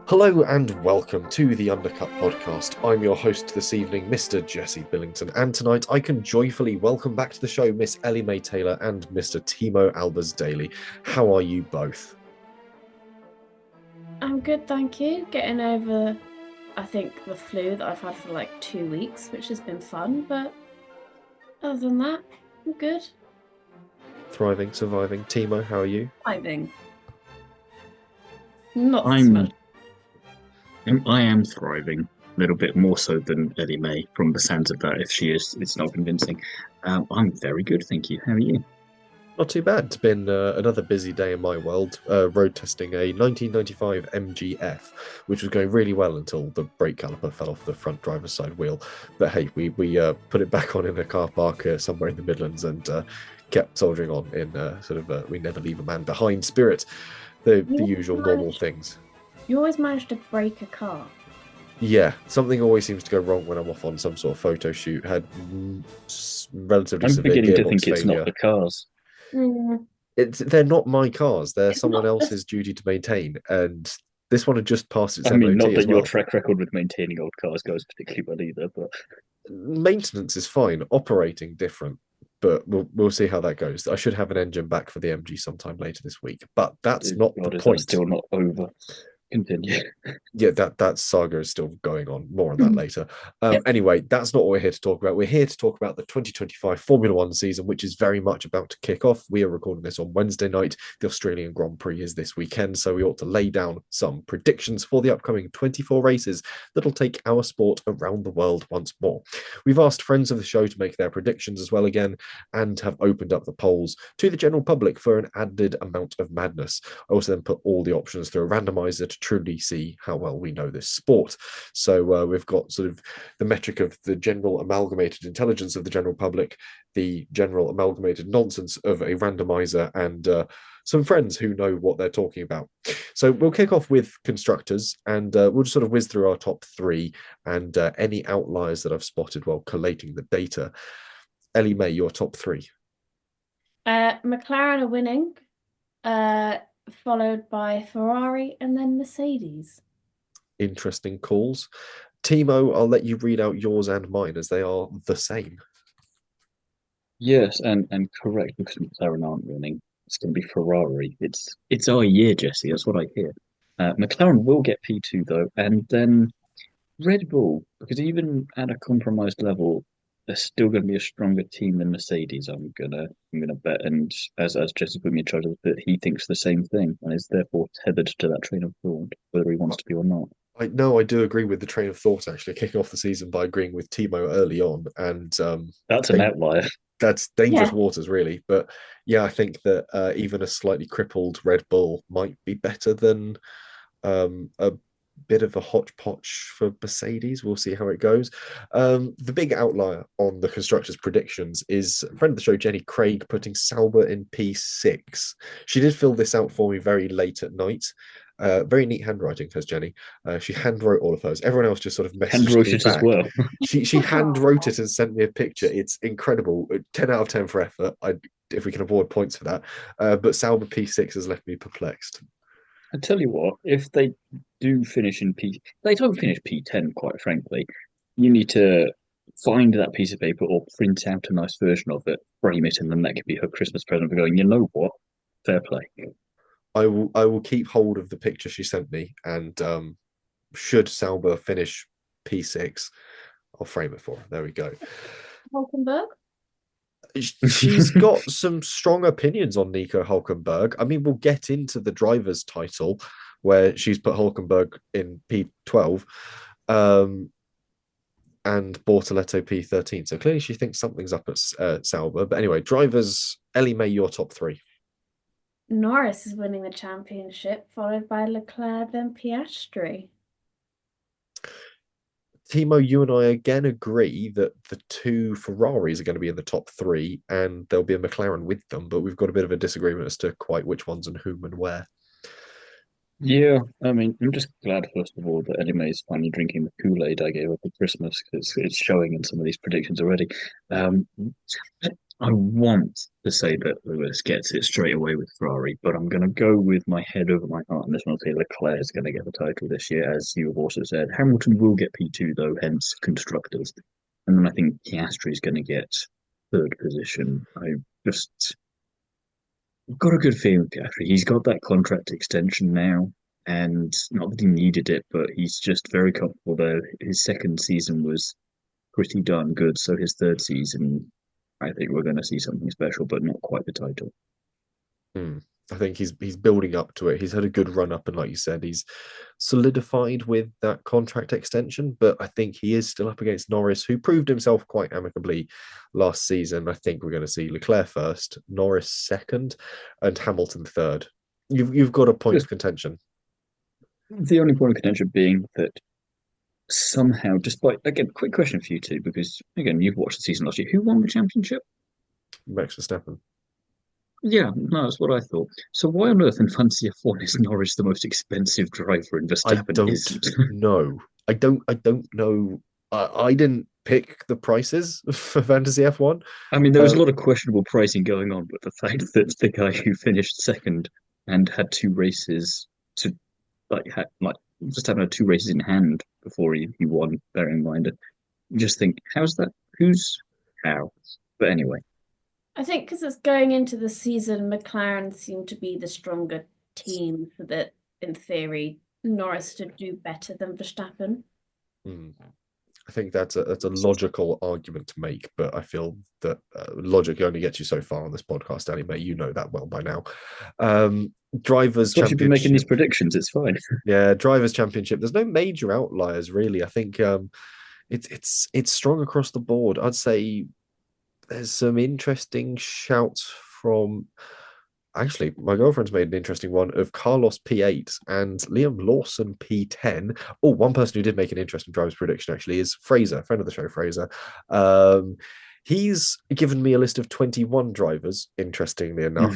Hello and welcome to the Undercut Podcast. I'm your host this evening, Mr. Jesse Billington, and tonight I can joyfully welcome back to the show Miss Ellie-May Taylor and Mr. Timo Albers-Daly. How are you both? I'm good, thank you. Getting over, I think, the flu that I've had for like 2 weeks, which has been fun. But other than that, I'm good. Thriving, surviving. Timo, how are you? Thriving. Not so I'm much. I am thriving a little bit more so than Ellie-May from the sounds of that. If she is, it's not convincing. I'm very good, thank you. How are you? Not too bad. It's been another busy day in my world, road testing a 1995 MGF, which was going really well until the brake caliper fell off the front driver's side wheel. But hey, we put it back on in a car park somewhere in the Midlands and kept soldiering on in we never leave a man behind spirit. The You usual always normal manage, things. you always manage to break a car. Yeah, something always seems to go wrong when I'm off on some sort of photo shoot. Had relatively I'm severe beginning to gearbox think it's not failure. the cars. Mm, They're not my cars. They're it's someone not just. else's duty to maintain, and this one had just passed its I mean, not MOT as that your well. track record with maintaining old cars goes particularly well either, but Maintenance is fine, operating different, but we'll see how that goes. I should have an engine back for the MG sometime later this week, but that's not the God, is that point. still not over? Continue. Yeah, that saga is still going on. More on that later. Anyway, that's not what we're here to talk about. We're here to talk about the 2025 Formula One season, which is very much about to kick off. We are recording this on Wednesday night. The Australian Grand Prix is this weekend, so we ought to lay down some predictions for the upcoming 24 races that'll take our sport around the world once more. We've asked friends of the show to make their predictions as well again, and have opened up the polls to the general public for an added amount of madness. I also then put all the options through a randomizer to truly see how well we know this sport. So we've got sort of the metric of the general amalgamated intelligence of the general public, the general amalgamated nonsense of a randomizer, and some friends who know what they're talking about. So we'll kick off with constructors, and we'll just sort of whiz through our top three and any outliers that I've spotted while collating the data. Ellie-May, your top three. McLaren are winning, uh, followed by Ferrari and then Mercedes. Interesting calls. Timo, I'll let you read out yours and mine as they are the same. Yes, and correct because McLaren aren't winning. It's going to be Ferrari. It's our year, Jesse. That's what I hear. McLaren will get P2 though, and then Red Bull, because even at a compromised level, they're still going to be a stronger team than Mercedes. I'm gonna bet, and as Jesse put me in charge of it, he thinks the same thing and is therefore tethered to that train of thought, whether he wants to be or not. I know I do agree with the train of thought actually, kicking off the season by agreeing with Timo early on, and That's an they, outlier. that's dangerous Yeah. waters really. But yeah, I think that even a slightly crippled Red Bull might be better than a bit of a hodgepodge for Mercedes. We'll see how it goes. The big outlier on the constructors' predictions is a friend of the show, Jenny Craig, putting Sauber in P6. She did fill this out for me very late at night. Very neat handwriting, says Jenny. She hand wrote all of hers. Everyone else just sort of Hand messaged wrote me it as back. well. She hand wrote it and sent me a picture. It's incredible. 10 out of 10 for effort. If we can award points for that. But Sauber P6 has left me perplexed. I tell you what, if they do finish in they don't finish P10, quite frankly. You need to find that piece of paper or print out a nice version of it, frame it, and then that could be her Christmas present for going, you know what? Fair play. I will keep hold of the picture she sent me, and should Sauber finish P6, I'll frame it for her. There we go. Hulkenberg? She's got some strong opinions on Nico Hulkenberg. I mean, we'll get into the driver's title where she's put Hulkenberg in P12 and Bortoletto P13. So clearly she thinks something's up at Sauber. But anyway, drivers, Ellie-May, your top three. Norris is winning the championship, followed by Leclerc, then Piastri. Timo, you and I again agree that the two Ferraris are going to be in the top three, and there'll be a McLaren with them, but we've got a bit of a disagreement as to quite which ones and whom and where. Yeah, I mean, I'm just glad, first of all, that Ellie-May is finally drinking the Kool-Aid I gave her for Christmas because it's showing in some of these predictions already. Um, I want to say that Lewis gets it straight away with Ferrari, but I'm going to go with my head over my heart, and this one will say Leclerc is going to get the title this year, as you have also said. Hamilton will get P2 though, hence constructors, and then I think Piastri is going to get third position. I just got a good feeling with Piastri. He's got that contract extension now, and not that he needed it, but he's just very comfortable there. His second season was pretty darn good, so his third season, I think we're going to see something special, but not quite the title. Hmm. I think he's building up to it. He's had a good run up, and like you said, he's solidified with that contract extension. But I think he is still up against Norris, who proved himself quite amicably last season. I think we're going to see Leclerc first, Norris second, and Hamilton third. You've got a point of contention. The only point of contention being that somehow, despite, again, quick question for you two, because again, you've watched the season last year. Who won the championship? Max Verstappen. Yeah, no, that's what I thought. So why on earth in Fantasy F1 is Norris the most expensive driver and I Verstappen don't isn't? know. I don't know. I didn't pick the prices for Fantasy F1. I mean, there was a lot of questionable pricing going on, but the fact that the guy who finished second and had two races to like just having two races in hand before he won, bearing in mind it, you just think, how's that? Who's how? But anyway, I think because it's going into the season, McLaren seemed to be the stronger team, so that in theory, Norris should do better than Verstappen. Hmm. I think that's a logical argument to make, but I feel that logic only gets you so far on this podcast, Ellie-May. You know that well by now. Drivers' especially if you're making these championship. predictions, it's fine. Yeah, drivers' championship. There's no major outliers really. I think it's strong across the board. I'd say there's some interesting shouts from. Actually, my girlfriend's made an interesting one of Carlos P8 and Liam Lawson P10. Oh, one person who did make an interesting driver's prediction actually is Fraser, friend of the show, Fraser. Um, he's given me a list of 21 drivers, interestingly enough,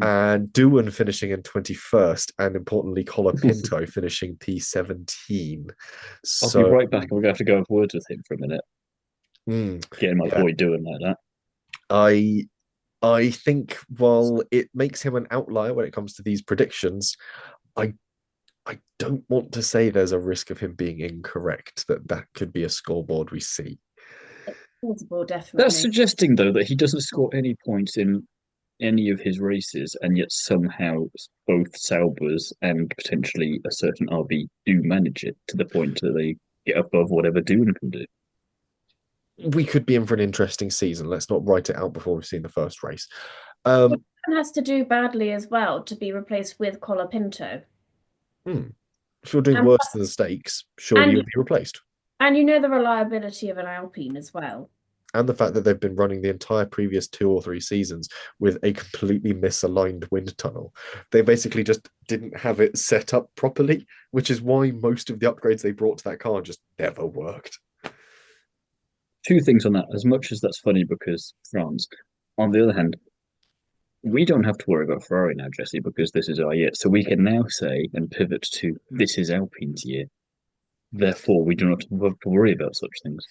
and Doohan finishing in 21st, and importantly, Colapinto finishing P17. I'll be So, right back. We're going to have to go have words with him for a minute. Getting my yeah, boy doing like that. I I think while it makes him an outlier when it comes to these predictions, I I don't want to say there's a risk of him being incorrect, that could be a scoreboard we see. Plausible, That's definitely. suggesting, though, that he doesn't score any points in any of his races, and yet somehow both Saubers and potentially a certain RB do manage it to the point that they get above whatever Doohan can do. We could be in for an interesting season. Let's not write it out before we've seen the first race. But Um, one has to do badly as well to be replaced with Colapinto. hmm, if you're doing And worse than the stakes, surely and you'll be replaced. and you know the reliability of an Alpine as well. And the fact that they've been running the entire previous 2 or 3 seasons with a completely misaligned wind tunnel. They basically just didn't have it set up properly, which is why most of the upgrades they brought to that car just never worked. Two things on that. As much as that's funny because France, on the other hand, we don't have to worry about Ferrari now, Jesse, because this is our year. So we can now say and pivot to this is Alpine's year. Therefore, we do not have to worry about such things.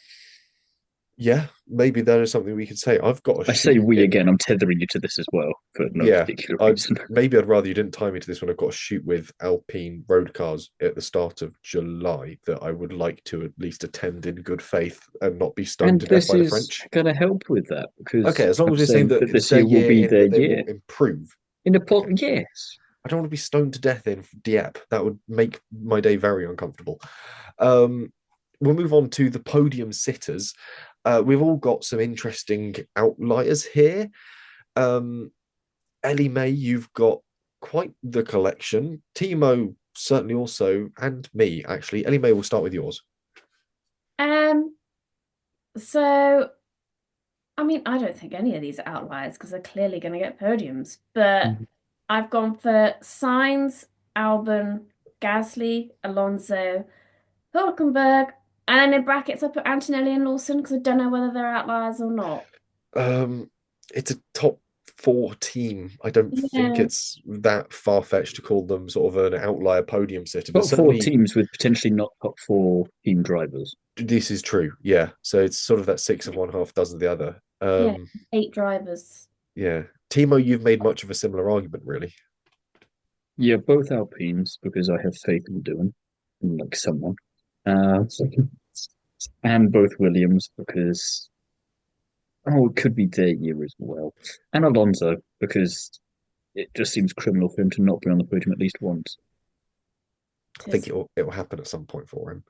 Yeah, maybe that is something we could say. I've got a I say shoot we in. again. I'm tethering you to this as well for no Yeah, particular I reason. maybe I'd rather you didn't tie me to this one. I've got a shoot with Alpine road cars at the start of July that I would like to at least attend in good faith and not be stoned And to death this by the is French. going to help with that Okay, because as long I'm as we're saying saying that that it's this their year will year be in their that they year. will improve. In a pot, Okay. yes. I don't want to be stoned to death in Dieppe. That would make my day very uncomfortable. Um, we'll move on to the podium sitters. We've all got some interesting outliers here. Um, Ellie-May, you've got quite the collection. Timo certainly also, and me actually. Ellie-May, we'll start with yours. Um, so I mean, I don't think any of these are outliers because they're clearly going to get podiums. But Mhm. I've gone for Sainz, Albon, Gasly, Alonso, Hulkenberg, and then in brackets I put Antonelli and Lawson because I don't know whether they're outliers or not. Um, it's a top 4 team. I don't think Yeah. it's that far-fetched to call them sort of an outlier podium sitter, but Top four certainly teams with potentially not top four team drivers. this is true. Yeah. So it's sort of that six of one, half dozen of the other. Yeah, Um, 8 drivers. yeah, Timo, you've made much of a similar argument, really. Yeah, both Alpines because I have faith in doing, like someone. Uh, and both Williams because it could be their year as well. And Alonso because it just seems criminal for him to not be on the podium at least once. I think it'll happen at some point for him.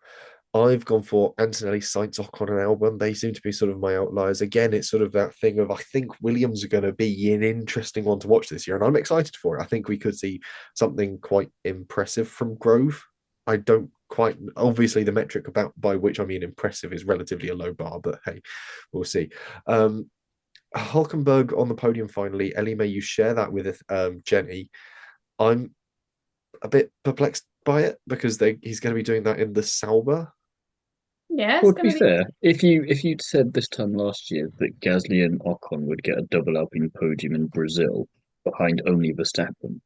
I've gone for Antonelli, Sainz, Ocon, and Albon. They seem to be sort of my outliers. Again, it's sort of that thing of I think Williams are going to be an interesting one to watch this year, and I'm excited for it. I think we could see something quite impressive from Grove. I don't quite obviously the metric about by which I mean impressive is relatively a low bar, but hey, we'll see. Hulkenberg on the podium finally. Ellie-May, you share that with Jenny. I'm a bit perplexed by it because he's going to be doing that in the Sauber. Yeah, it's Well, to be going to be. fair, if you'd said this time last year that Gasly and Ocon would get a double Alpine podium in Brazil behind only Verstappen,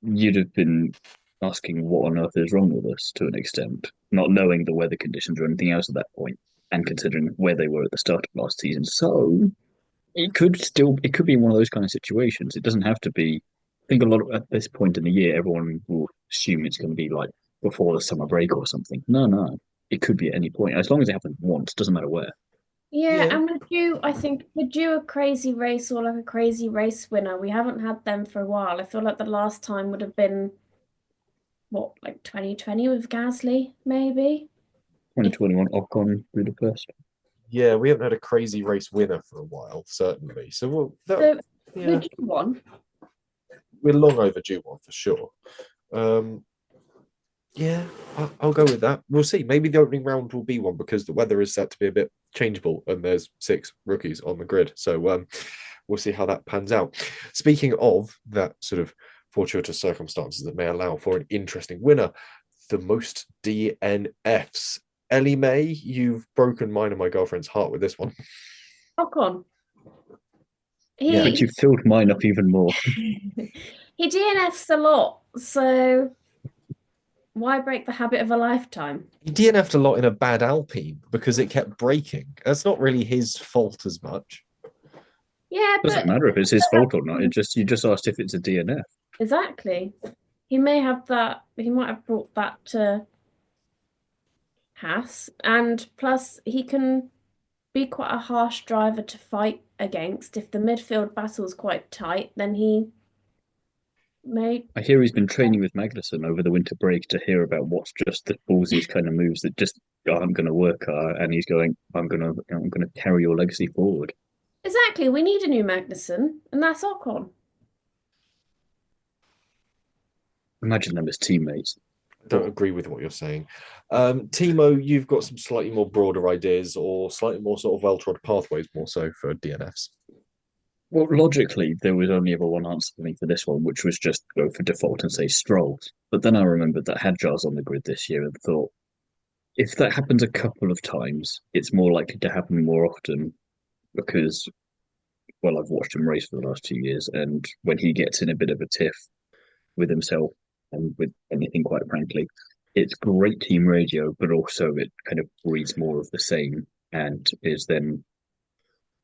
you'd have been asking what on earth is wrong with us to an extent, not knowing the weather conditions or anything else at that point, and considering where they were at the start of last season. So it could be one of those kind of situations. It doesn't have to be. I think a lot at this point in the year, everyone will assume it's going to be like before the summer break or something. No, no, it could be at any point as long as it happens once. Doesn't matter where. Yeah, Yeah, and I think would you a crazy race or like a crazy race winner? We haven't had them for a while. I feel like the last time would have been what, like 2020 with Gasly, maybe? If 2021 Ocon Budapest. yeah, we haven't had a crazy race winner for a while, certainly. So so, yeah, would you one? we're long overdue one for sure. Um, yeah, I'll go with that. We'll see. Maybe the opening round will be one because the weather is set to be a bit changeable and there's 6 rookies on the grid. So we'll see how that pans out. Speaking of that sort of fortuitous circumstances that may allow for an interesting winner, the most DNFs. Ellie-May, you've broken mine and my girlfriend's heart with this one. Ocon. Yeah. But He you filled mine up even more. he DNFs a lot, so why break the habit of a lifetime? He DNF'd a lot in a bad Alpine because it kept breaking. That's not really his fault as much. Yeah, Doesn't but matter if it's his fault or not. You just asked if it's a DNF. exactly. He may have that, he might have brought that to Haas, and plus he can be quite a harsh driver to fight against. If the midfield battle's quite tight, then he may. I hear he's been training with Magnussen over the winter break to hear about what's just the ballsiest kind of moves that just aren't going to work. And he's going, I'm gonna carry your legacy forward. Exactly, we need a new Magnussen, and that's Ocon. Imagine them as teammates. Don't agree with what you're saying. Timo, you've got some slightly more broader ideas or slightly more sort of well-trod pathways more so for DNFs. Well, logically, there was only ever one answer for me for this one, which was just go for default and say Stroll. But then I remembered that Hadjar's on the grid this year and thought, if that happens a couple of times, it's more likely to happen more often because, well, I've watched him race for the last 2 years, and when he gets in a bit of a tiff with himself and with anything, quite frankly, it's great team radio, but also it kind of breeds more of the same and is then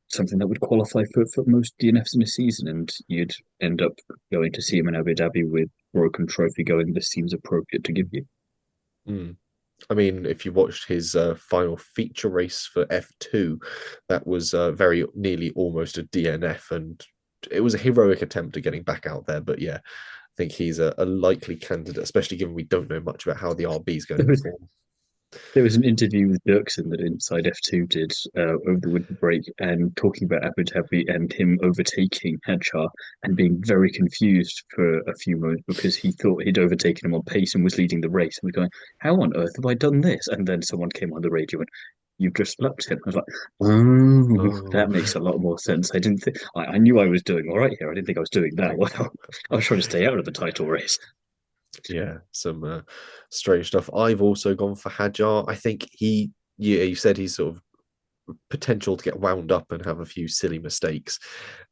something that would qualify for most DNFs in a season, and you'd end up going to see him in Abu Dhabi with broken trophy going, this seems appropriate to give you. Mm. I mean, if you watched his final feature race for F2, that was very nearly almost a DNF, and it was a heroic attempt at getting back out there. But yeah, I think he's a likely candidate, especially given we don't know much about how the RB is going to perform. There was an interview with Dirksen that Inside F2 did over the winter break and talking about Abu Dhabi and him overtaking Hadjar and being very confused for a few moments because he thought he'd overtaken him on pace and was leading the race. And was going, how on earth have I done this? And then someone came on the radio and you've just lapped him. I was like, oh, that makes a lot more sense. I didn't think I knew I was doing all right here. I didn't think I was doing that well. I was trying to stay out of the title race. Yeah, some strange stuff. I've also gone for Hadjar. I think you said he's sort of potential to get wound up and have a few silly mistakes.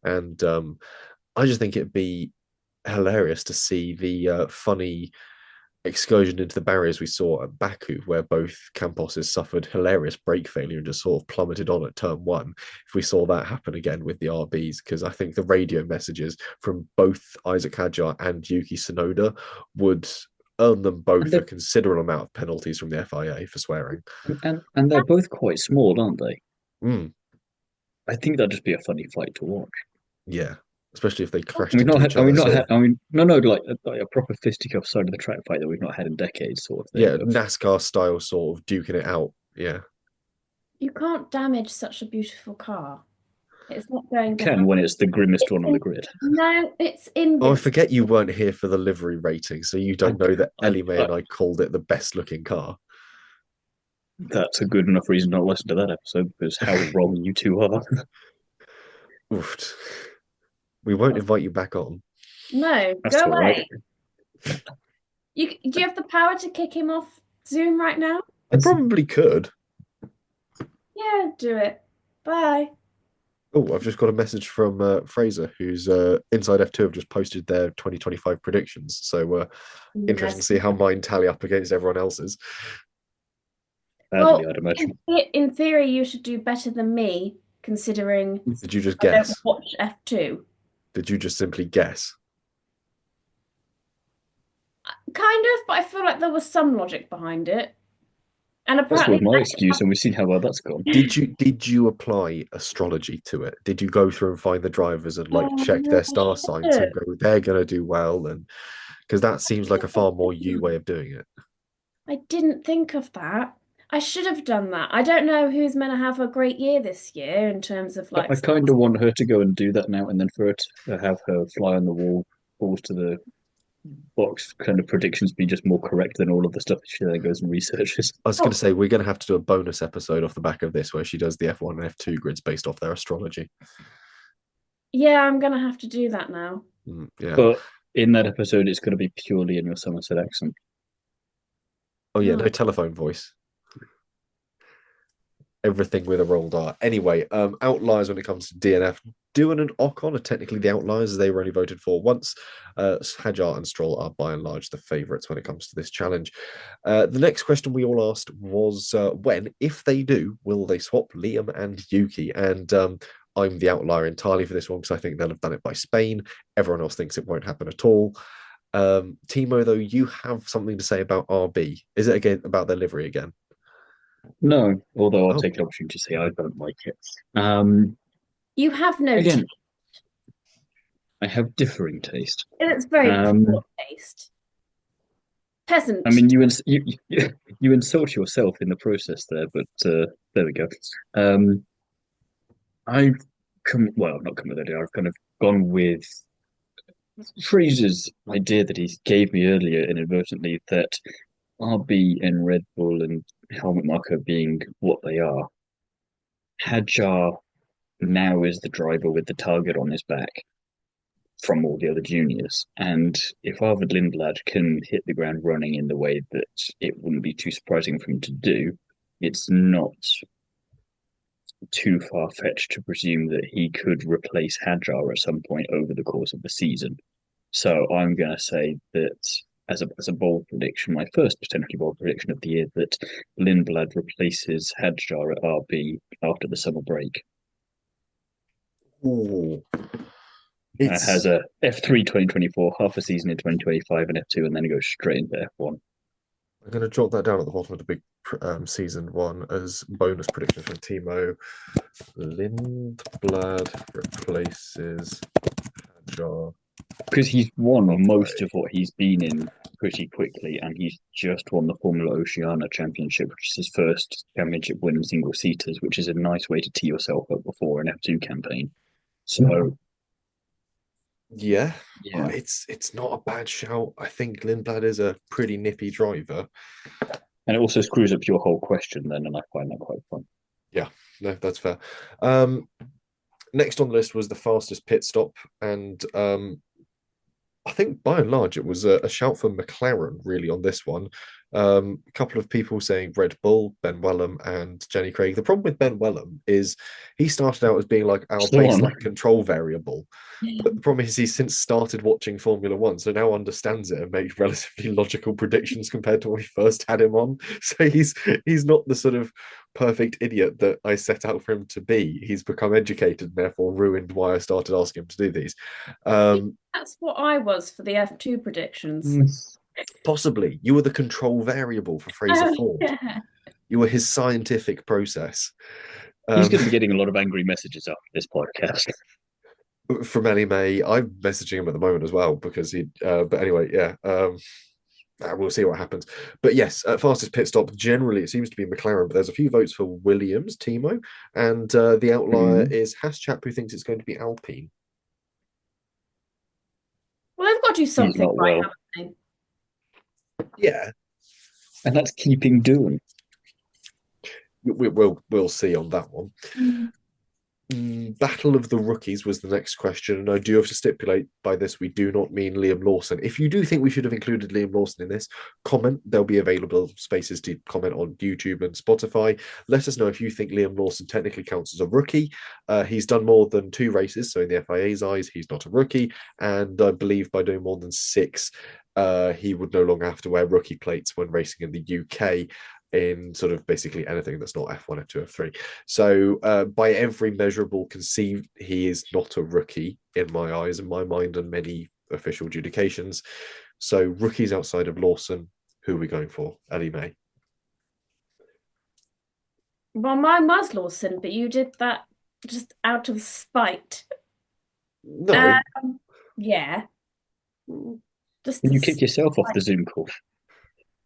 And I just think it'd be hilarious to see the funny excursion into the barriers we saw at Baku, where both Camposes suffered hilarious brake failure and just sort of plummeted on at turn one. If we saw that happen again with the RBs, because I think the radio messages from both Isaac Hadjar and Yuki Tsunoda would earn them both a considerable amount of penalties from the FIA for swearing. And they're both quite small, aren't they? Mm. I think that'd just be a funny fight to watch. Yeah, especially if they crashed We've into not each had, other. we've not had, I mean, no, like a proper fisticuff side of the track fight that we've not had in decades, sort of thing. Yeah, NASCAR style, sort of duking it out. Yeah, You can't damage such a beautiful car. It's not going to Can happen. when it's the grimmest one on the grid. No, it's Oh, I invincible. forget you weren't here for the livery rating, so you don't know that Ellie-May and I called it the best looking car. That's a good enough reason not to listen to that episode, because how wrong you two are. Oofed. We won't invite you back on. No, That's go all right. away. Do you have the power to kick him off Zoom right now? I probably could. Yeah, do it. Bye. Oh, I've just got a message from Fraser, who's Inside F2 have just posted their 2025 predictions. So interesting to see how mine tally up against everyone else's. Badly, I'd imagine. In theory, you should do better than me, considering Did you just I don't guess? watch F2. Did you just simply guess? Kind of, but I feel like there was some logic behind it. And That's apparently, my excuse, and we've seen how well that's gone. Did you apply astrology to it? Did you go through and find the drivers and like check their star signs and go, they're gonna do well? And because that seems like a far more you way of doing it. I didn't think of that. I should have done that. I don't know who's meant to have a great year this year in terms of like. I kind of want her to go and do that now, and then for her to have her fly on the wall, balls to the box kind of predictions be just more correct than all of the stuff that she then goes and researches. I was going to say we're going to have to do a bonus episode off the back of this where she does the F1 and F2 grids based off their astrology. Yeah, I'm going to have to do that now. Yeah. But in that episode, it's going to be purely in your Somerset accent. Oh yeah, no telephone voice. Everything with a rolled R. Anyway, outliers when it comes to DNF. Doohan and Ocon are technically the outliers. They were only voted for once. Hadjar and Stroll are by and large the favourites when it comes to this challenge. The next question we all asked was when, if they do, will they swap Liam and Yuki? And I'm the outlier entirely for this one because I think they'll have done it by Spain. Everyone else thinks it won't happen at all. Timo, though, you have something to say about RB. Is it again about their livery again? No, although I'll take the opportunity to say I don't like it. You have no taste. I have differing taste. It's very poor taste. Peasant. I mean, you insult yourself in the process there, but there we go. I've not come with it. I've kind of gone with Fraser's idea that he gave me earlier inadvertently that RB and Red Bull and helmet marker being what they are, Hadjar now is the driver with the target on his back from all the other juniors. And if Arvid Lindblad can hit the ground running in the way that it wouldn't be too surprising for him to do, it's not too far-fetched to presume that he could replace Hadjar at some point over the course of the season. So I'm going to say that as a bold prediction, my first potentially bold prediction of the year, that Lindblad replaces Hadjar at RB after the summer break. Ooh. Has a F3 2024, half a season in 2025 and F2, and then it goes straight into F1. I'm going to jot that down at the bottom of the big season one as bonus prediction from Timo. Lindblad replaces Hadjar. Because he's won most of what he's been in pretty quickly, and he's just won the Formula Oceania Championship, which is his first championship win in single seaters, which is a nice way to tee yourself up before an F2 campaign. So, yeah. It's not a bad shout. I think Lindblad is a pretty nippy driver, and it also screws up your whole question then, and I find that quite fun. Yeah, no, that's fair. Next on the list was the fastest pit stop, and I think by and large it was a shout for McLaren really on this one. A couple of people saying Red Bull, Ben Wellham, and Jenny Craig. The problem with Ben Wellham is he started out as being like our Swan. baseline control variable, but the problem is he's since started watching Formula One, so now understands it and makes relatively logical predictions compared to when we first had him on. So he's not the sort of perfect idiot that I set out for him to be. He's become educated and therefore ruined why I started asking him to do these. That's what I was for the F2 predictions. Possibly. You were the control variable for Fraser Ford. Yeah. You were his scientific process. He's going to be getting a lot of angry messages after this podcast. From Ellie-May. I'm messaging him at the moment as well because he. But anyway, yeah. We'll see what happens. But yes, fastest pit stop. Generally, it seems to be McLaren, but there's a few votes for Williams, Timo, and the outlier is Haschap, who thinks it's going to be Alpine. Well, they've got to do something right, haven't they? Yeah, and that's keeping doing. We'll see on that one. Battle of the Rookies was the next question, and I do have to stipulate by this we do not mean Liam Lawson. If you do think we should have included Liam Lawson in this, comment. There'll be available spaces to comment on YouTube and Spotify. Let us know if you think Liam Lawson technically counts as a rookie. He's done more than 2 races, so in the FIA's eyes, he's not a rookie, and I believe by doing more than 6, he would no longer have to wear rookie plates when racing in the UK in sort of basically anything that's not F1, F2, F3. So by every measurable conceived, he is not a rookie in my eyes, in my mind, and many official adjudications. So rookies outside of Lawson, who are we going for? Ellie-May. Well, mine was Lawson, but you did that just out of spite. No. Yeah. Can you kick yourself off the Zoom call?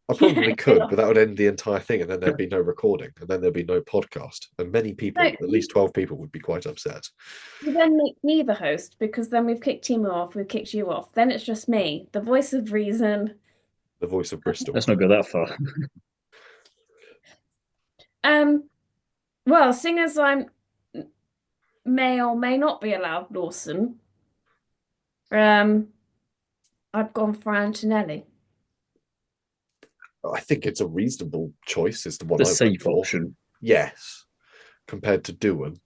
I probably could, but that would end the entire thing, and then there'd be no recording, and then there'd be no podcast. And many people, at least 12 people, would be quite upset. You then make me the host, because then we've kicked Timo off, we've kicked you off. Then it's just me, the voice of reason. The voice of Bristol. Let's not go that far. Well, seeing as I may or may not be allowed Lawson, I've gone for Antonelli. I think it's a reasonable choice. It's the one the I safe went for. Option. Yes, compared to Doohan.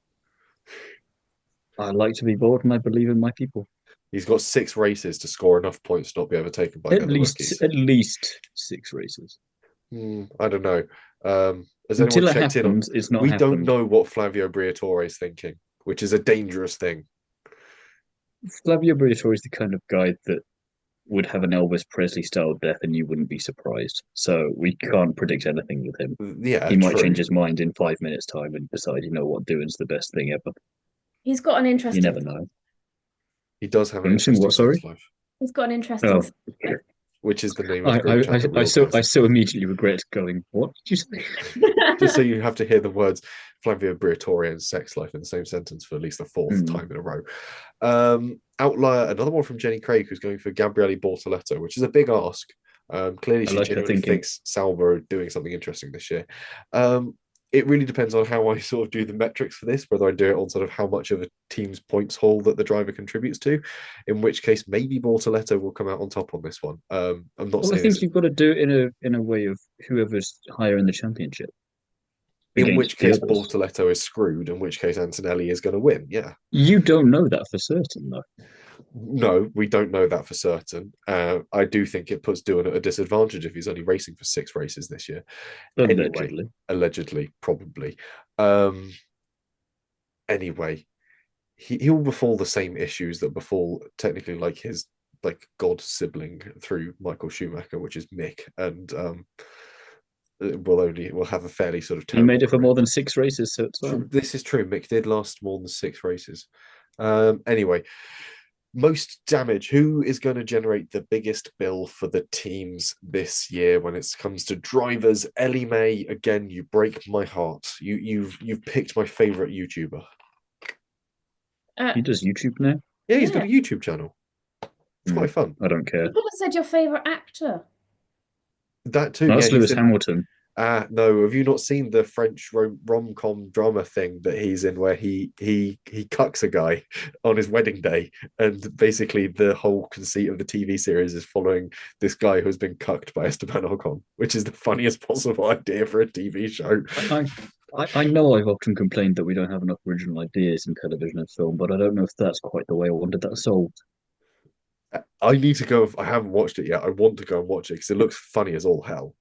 I like to be bored, and I believe in my people. He's got 6 races to score enough points to not be overtaken by the other rookies. At least 6 races. I don't know. Has Until anyone checked happens, in on? It's not. We happened. don't know what Flavio Briatore is thinking, which is a dangerous thing. Flavio Briatore is the kind of guy that would have an Elvis Presley style death, and you wouldn't be surprised. So we can't predict anything with him. Yeah, he might change his mind in 5 minutes' time and decide, you know what, doing's the best thing ever. He's got an interesting. You never know. He does have an interesting life. He's got an interesting. Which is the name of the I so immediately regret going, what did you say? Just so you have to hear the words Flavio Briatore and sex life in the same sentence for at least the 4th time in a row. Outlier, another one from Jenny Craig, who's going for Gabriele Bortoletto, which is a big ask. Clearly, she genuinely thinks Sauber are doing something interesting this year. It really depends on how I sort of do the metrics for this, whether I do it on sort of how much of a team's points haul that the driver contributes to, in which case maybe Bortoletto will come out on top on this one. I'm not saying I think you've got to do it in a way of whoever's higher in the championship. In which case Bortoletto is screwed, in which case Antonelli is going to win, yeah. You don't know that for certain, though. No, we don't know that for certain. I do think it puts Doohan at a disadvantage if he's only racing for 6 races this year. Allegedly, probably. Anyway, he will befall the same issues that befall technically like his god sibling through Michael Schumacher, which is Mick, and will have a fairly sort of. He made it for more than 6 races, so it's fine. This is true. Mick did last more than 6 races. Anyway. Most damage. Who is going to generate the biggest bill for the teams this year when it comes to drivers? Ellie-May, again, you break my heart. You've picked my favorite YouTuber. He does YouTube now? Yeah, he's got a YouTube channel. It's quite fun. I don't care. You could have said your favorite actor. That too. That's Lewis Hamilton. No. Have you not seen the French rom-com drama thing that he's in, where he cucks a guy on his wedding day, and basically the whole conceit of the TV series is following this guy who's been cucked by Esteban Ocon, which is the funniest possible idea for a TV show. I know I've often complained that we don't have enough original ideas in television and film, but I don't know if that's quite the way I wanted that solved. I need to go. I haven't watched it yet. I want to go and watch it because it looks funny as all hell.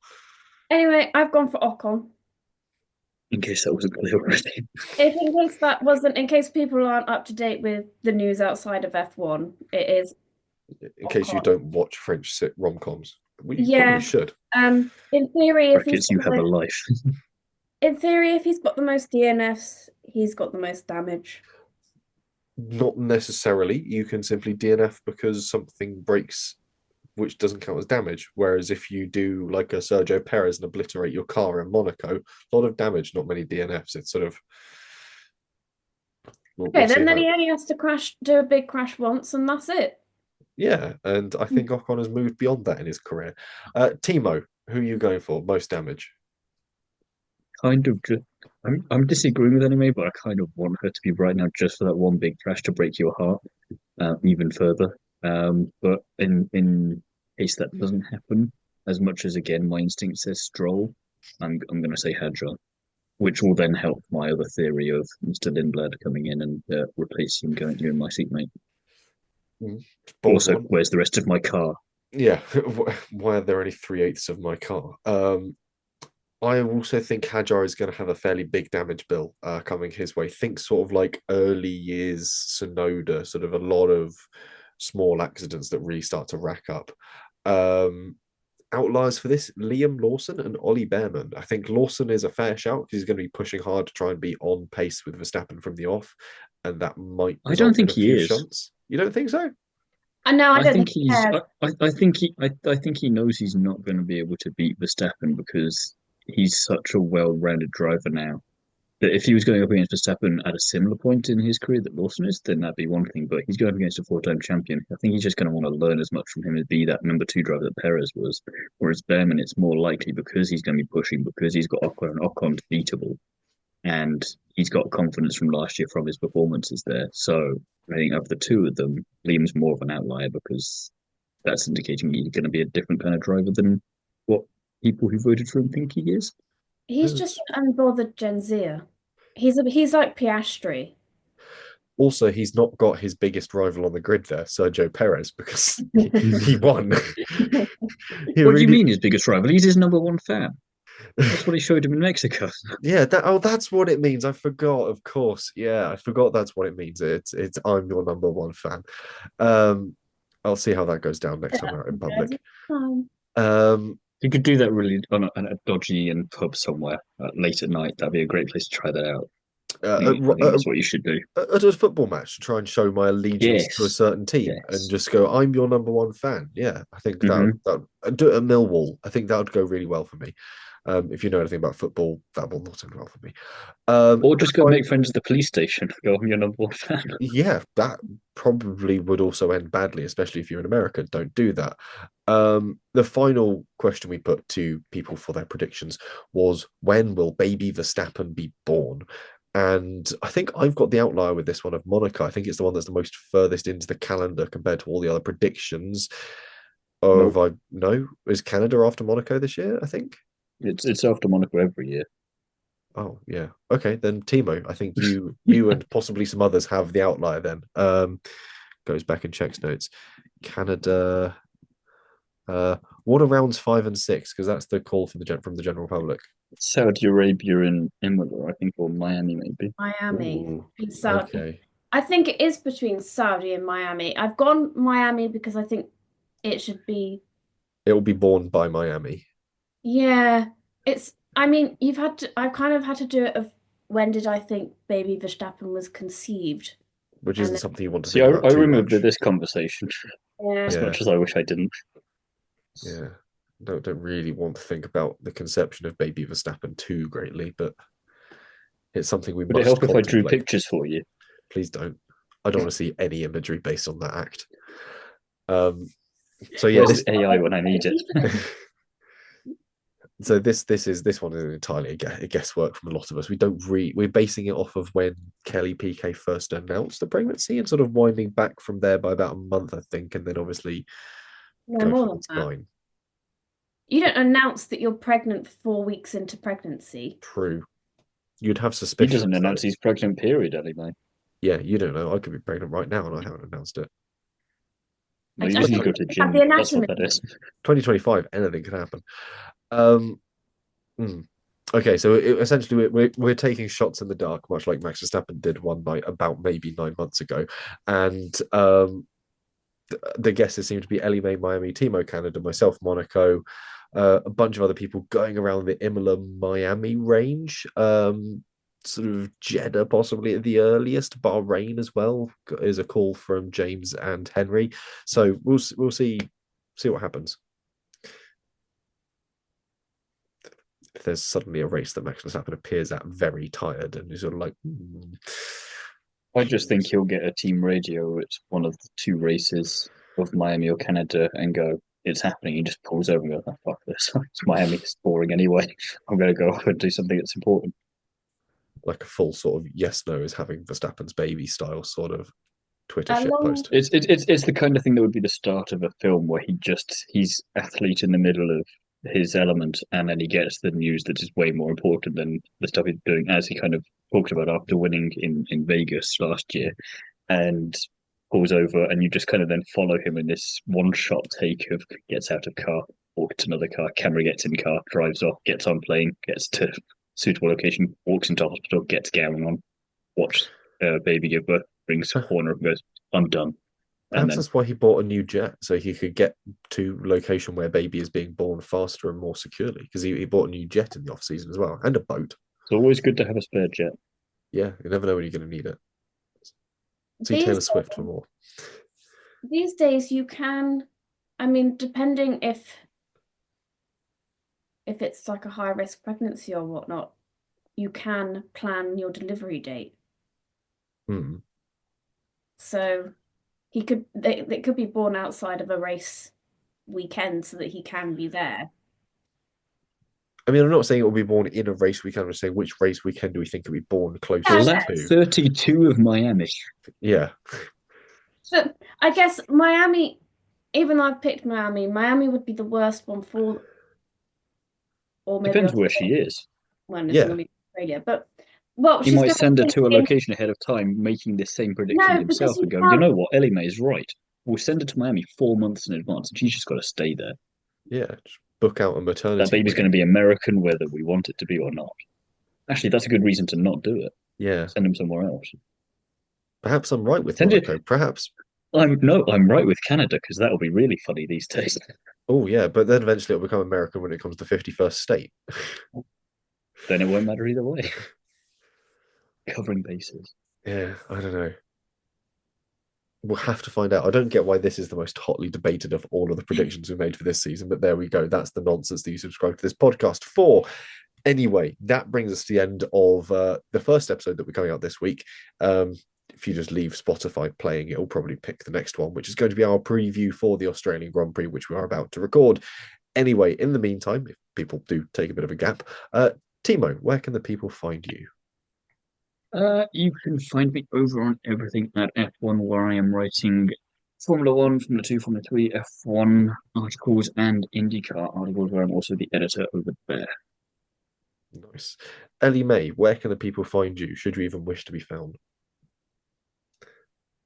Anyway, I've gone for Ocon. In case that wasn't clear already. In case people aren't up to date with the news outside of F1, it is. In case you don't watch French rom-coms, you Yeah. probably should. In theory, Brackets, you have a life. in theory, if he's got the most DNFs, he's got the most damage. Not necessarily. You can simply DNF because something breaks, which doesn't count as damage. Whereas if you do like a Sergio Perez and obliterate your car in Monaco, a lot of damage, not many DNFs. It's sort of. Okay, then he only has to do a big crash once, and that's it. Yeah, and I think Ocon has moved beyond that in his career. Timo, who are you going for? Most damage? Kind of just, I'm disagreeing with Ellie-May, but I kind of want her to be right now just for that one big crash to break your heart even further. But in case that doesn't happen, as much as again my instinct says Stroll, I'm going to say Hadjar, which will then help my other theory of Mr. Lindblad coming in and replacing going to my seatmate. Also, where's the rest of my car? Yeah, why are there only 3/8 of my car? I also think Hadjar is going to have a fairly big damage bill coming his way. Think sort of like early years Sonoda, sort of a lot of small accidents that really start to rack up. Outliers for this, Liam Lawson and Ollie Behrman. I think Lawson is a fair shout because he's going to be pushing hard to try and be on pace with Verstappen from the off, and that might. I don't think he is. Shunts. You don't think so? No, I don't think he's. I think he knows he's not going to be able to beat Verstappen because he's such a well-rounded driver now that if he was going up against Verstappen at a similar point in his career that Lawson is, then that'd be one thing. But he's going up against a four-time champion. I think he's just going to want to learn as much from him as be that number two driver that Perez was. Whereas Behrman, it's more likely because he's going to be pushing, because he's got Ocon and Ocon's beatable, and he's got confidence from last year from his performances there. So I think of the two of them, Liam's more of an outlier because that's indicating he's going to be a different kind of driver than what people who voted for him think he is. He's just an unbothered Gen Zer. He's like Piastri. Also, he's not got his biggest rival on the grid there, Sergio Perez, because he won. What do you mean his biggest rival? He's his number one fan. That's what he showed him in Mexico. Yeah, that's what it means. I forgot, of course. Yeah, I forgot that's what it means. It's I'm your number one fan. I'll see how that goes down next time out in public. You could do that really on a dodgy pub somewhere late at night. That'd be a great place to try that out. I think that's what you should do. At a football match, to try and show my allegiance to a certain team and just go, I'm your number one fan. Yeah, I think that do it at Millwall. I think that would go really well for me. If you know anything about football, that will not end well for me. Or just go make friends at the police station. Go, I'm your number one fan. Yeah, that probably would also end badly, especially if you're in America. Don't do that. The final question we put to people for their predictions was, when will baby Verstappen be born? And I think I've got the outlier with this one of Monaco. I think it's the one that's the most furthest into the calendar compared to all the other predictions. Is Canada after Monaco this year, I think? It's after Monaco every year. Oh, yeah. Okay, then Timo, I think you and possibly some others have the outlier then. Goes back and checks notes. Canada. What are rounds 5 and 6? Because that's the call from the general public. Saudi Arabia and Imola, I think, or Miami maybe. Miami. Saudi. Okay. I think it is between Saudi and Miami. I've gone Miami because I think it should be. It will be born by Miami. Yeah, I've kind of had to do it of when did I think baby Verstappen was conceived. Which isn't something you want to see. I removed this conversation as much as I wish I didn't. Yeah. Don't really want to think about the conception of baby Verstappen too greatly, but it's something we must contemplate. Would it help if I drew pictures for you? Please don't. I don't want to see any imagery based on that act. So yeah, this AI when I need it. So this one is entirely a guesswork from a lot of us. We're basing it off of when Kelly PK first announced the pregnancy and sort of winding back from there by about a month, I think, and then obviously No go more for than its that. 9. You don't announce that you're pregnant 4 weeks into pregnancy. True. You'd have He suspicions. doesn't announce he's pregnant, period, Ellie-May. Yeah, you don't know. I could be pregnant right now and I haven't announced it. Well, I you just need to go think to the we have gym. the That's what anatomy. that is. 2025, anything could happen. Okay, so essentially we're taking shots in the dark, much like Max Verstappen did one night about maybe 9 months ago, and the guesses seem to be Ellie-May, Miami, Timo, Canada, myself, Monaco, a bunch of other people going around the Imola, Miami range, sort of Jeddah possibly at the earliest, Bahrain as well is a call from James and Henry. So we'll see what happens. If there's suddenly a race that Max Verstappen appears at very tired and he's sort of like, I just think he'll get a team radio at one of the 2 races of Miami or Canada and go, it's happening. He just pulls over and goes, oh, fuck this. It's Miami. It's boring anyway. I'm going to go off and do something that's important. like a full sort of yes no is having Verstappen's baby style sort of Twitter shit post. It's the kind of thing that would be the start of a film where he's athlete in the middle of his element, and then he gets the news that is way more important than the stuff he's doing, as he kind of talked about after winning in Vegas last year, and pulls over, and you just kind of then follow him in this one shot take of gets out of car, walks to another car, camera gets in car, drives off, gets on plane, gets to suitable location, walks into hospital, gets gown on, watch baby give birth, brings a corner and goes, I'm done. Perhaps that's why he bought a new jet, so he could get to location where baby is being born faster and more securely, because he bought a new jet in the off season as well, and a boat. It's always good to have a spare jet. Yeah, you never know when you're going to need it. See Taylor Swift for more. These days you can, I mean, depending if it's like a high risk pregnancy or whatnot, you can plan your delivery date. So they could be born outside of a race weekend so that he can be there. I mean, I'm not saying it will be born in a race weekend. I'm just saying which race weekend do we think it will be born closest to? 32 of Miami. Yeah. But I guess Miami, even though I've picked Miami would be the worst one for. Or maybe depends where she is. Well, it's going to be Australia, but he might send her to a location ahead of time, making the same prediction himself, and go, you know what, Ellie-May is right. We'll send her to Miami 4 months in advance, and she's just got to stay there. Yeah, just book out a maternity. That baby's going to be American, whether we want it to be or not. Actually, that's a good reason to not do it. Yeah, send him somewhere else. Perhaps I'm right with Monaco. Perhaps I'm right with Canada, because that'll be really funny these days. Oh yeah, but then eventually it'll become American when it comes to 51st state. Then it won't matter either way. Covering bases. Yeah, I don't know. We'll have to find out. I don't get why this is the most hotly debated of all of the predictions we made for this season, but there we go. That's the nonsense that you subscribe to this podcast for. Anyway, that brings us to the end of the first episode that we're coming out this week. If you just leave Spotify playing, it'll probably pick the next one, which is going to be our preview for the Australian Grand Prix, which we are about to record. Anyway, in the meantime, if people do take a bit of a gap, Timo, where can the people find you? You can find me over on everything at F1, where I am writing Formula 1, Formula 2, Formula 3, F1 articles, and IndyCar articles, where I'm also the editor over there. Nice. Ellie-May, where can the people find you, should you even wish to be found?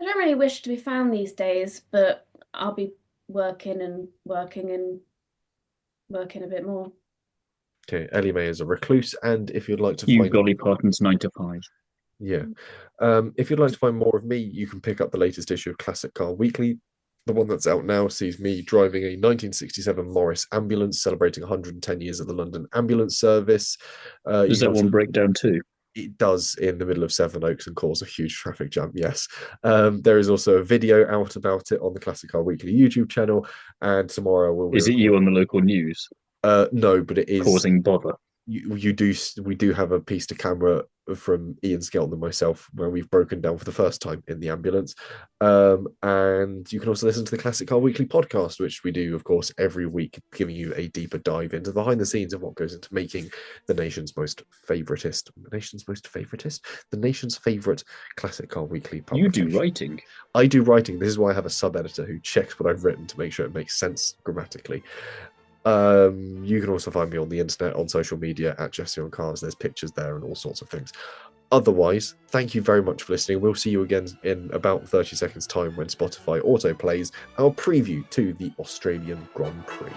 I don't really wish to be found these days, but I'll be working a bit more. Okay, Ellie-May is a recluse, and if you'd like to find Dolly Parton's 9 to 5. Yeah. If you'd like to find more of me, you can pick up the latest issue of Classic Car Weekly. The one that's out now sees me driving a 1967 Morris ambulance, celebrating 110 years of the London ambulance service. Does that one break down too? It does, in the middle of Sevenoaks, and cause a huge traffic jam, yes. There is also a video out about it on the Classic Car Weekly YouTube channel, and tomorrow we'll... Is it you on the local news? No, but it is... Causing bother. We do have a piece to camera from Ian Skelton and myself, where we've broken down for the first time in the ambulance. And you can also listen to the Classic Car Weekly podcast, which we do, of course, every week, giving you a deeper dive into the behind the scenes of what goes into making the nation's favorite Classic Car Weekly publication. You do writing. I do writing. This is why I have a sub-editor who checks what I've written to make sure it makes sense grammatically. You can also find me on the internet, on social media, at Jesse on Cars. There's pictures there and all sorts of things. Otherwise, thank you very much for listening. We'll see you again in about 30 seconds time when Spotify auto plays our preview to the Australian Grand Prix.